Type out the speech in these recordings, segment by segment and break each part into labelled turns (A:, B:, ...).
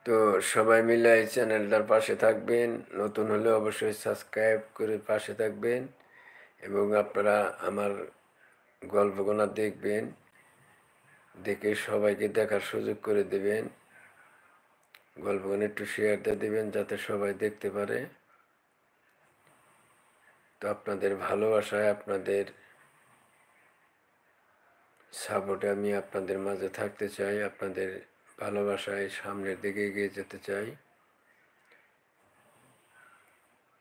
A: তো সবাই মিলে এই চ্যানেলটার পাশে থাকবেন, নতুন হলে অবশ্যই সাবস্ক্রাইব করে পাশে থাকবেন এবং আপনারা আমার গল্পগুলো দেখবেন, দেখে সবাইকে দেখার সুযোগ করে দেবেন। গল্পগুলো একটু শেয়ার দিয়ে দেবেন যাতে সবাই দেখতে পারে। তো আপনাদের ভালোবাসায়, আপনাদের সাপোর্টে আমি আপনাদের মাঝে থাকতে চাই, আপনাদের ভালোবাসায় সামনের দিকে এগিয়ে যেতে চাই।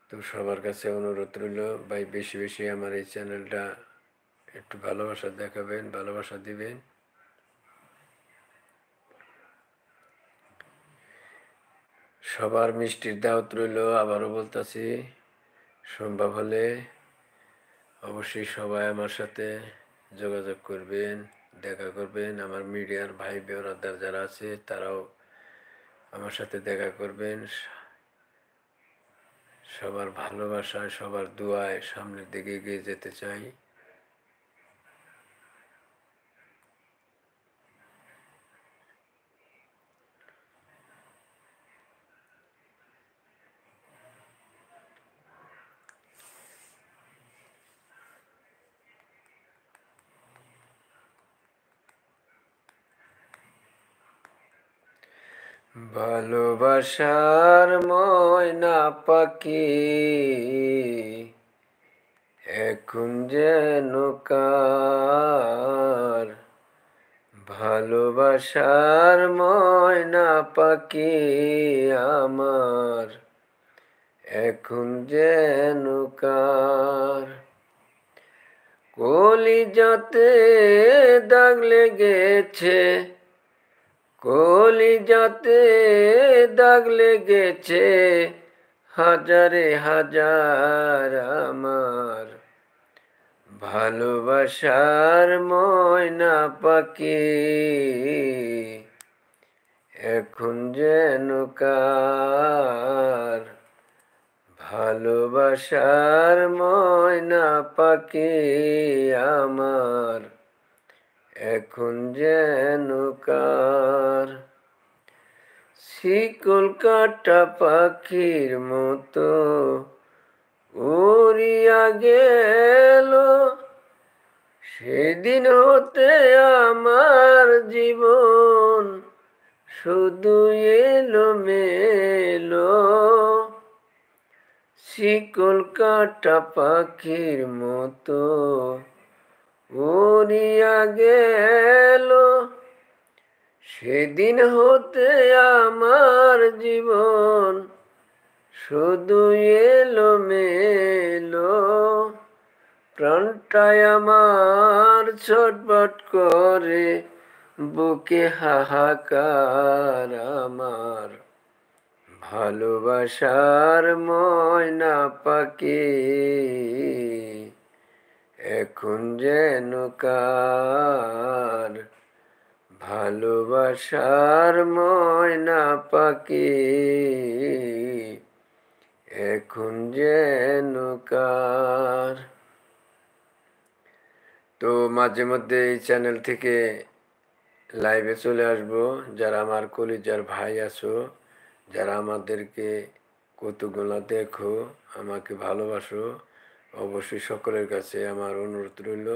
A: তো সবার কাছে অনুরোধ রইল, ভাই বেশি বেশি আমার এই চ্যানেলটা একটু ভালোবাসা দেখাবেন, ভালোবাসা দিবেন। সবার মিষ্টির দাওয়াত রইল। আবারও বলতেছি, সম্ভব হলে অবশ্যই সবাই আমার সাথে যোগাযোগ করবেন, দেখা করবেন। আমার মিডিয়ার ভাই বেরাদার যারা আছে তারাও আমার সাথে দেখা করবেন। সবার ভালোবাসায়, সবার দোয়ায় সামনের দিকে এগিয়ে যেতে চাই। ভালোবাসার ময়না পাখি এখন যেন কার, ভালোবাসার ময়না পাখি আমার এখন যেন কার। কলিজাতে দাগ লেগেছে, কলিজাতে দাগ লেগেছে হাজারে হাজার আমার ভালোবাসার ময়না পাখি এখন যেন কার, ভালোবাসার ময়না পাখি আমার এখন যেন কার। শিকল কাটা পাখির মতো উড়িয়া গেল, সেদিন হতে আমার জীবন শুধু এলো মেলো। শিকল কাটা পাখির মতো উড়িয়া গেল, সেদিন হতে আমার জীবন শুধু এলো মেলো। প্রাণটায় আমার ছটফট করে, বুকে হাহাকার আমার ভালোবাসার ময়না পাখি এখন যেন কার, ভালোবাসার ময়না পাখি এখন যেন কার। তো মাঝে মধ্যে এই চ্যানেল থেকে লাইভে চলে আসব। যারা আমার কলিজার ভাই আছো, যারা আমাদেরকে কৌতুকগুলো দেখো, আমাকে ভালোবাসো, অবশ্যই সকলের কাছে আমার অনুরোধ রইল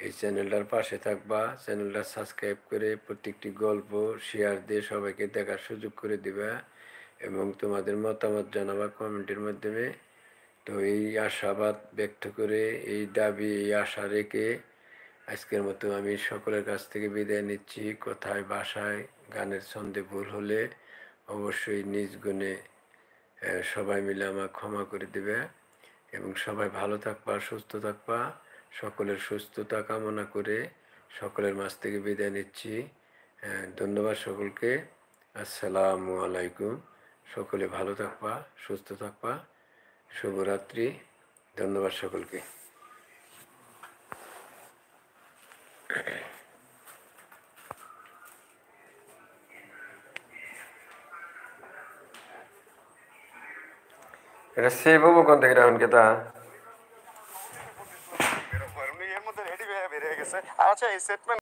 A: এই চ্যানেলটার পাশে থাকবা, চ্যানেলটা সাবস্ক্রাইব করে প্রত্যেকটি গল্প শেয়ার দিয়ে সবাইকে দেখার সুযোগ করে দিবা এবং তোমাদের মতামত জানাবা কমেন্টের মাধ্যমে। তো এই আশাবাদ ব্যক্ত করে, এই দাবি, এই আশা রেখে আজকের মতো আমি সকলের কাছ থেকে বিদায় নিচ্ছি। কথায় ভাষায় গানের ছন্দে ভুল হলে অবশ্যই নিজ গুণে সবাই মিলে আমাকে ক্ষমা করে দেবে এবং সবাই ভালো থাকবা, সুস্থ থাকবা। সকলের সুস্থতা কামনা করে সকলের মাঝ থেকে বিদায় নিচ্ছি। ধন্যবাদ সকলকে। আসসালামু আলাইকুম। সকলে ভালো থাকবা, সুস্থ থাকবা। শুভরাত্রি। ধন্যবাদ সকলকে। এটা সেভ হবো কোন থেকে রাখুন কেতা?
B: এর মধ্যে রেডি হয়ে বেরিয়ে গেছে। আচ্ছা এই সেটমেন্ট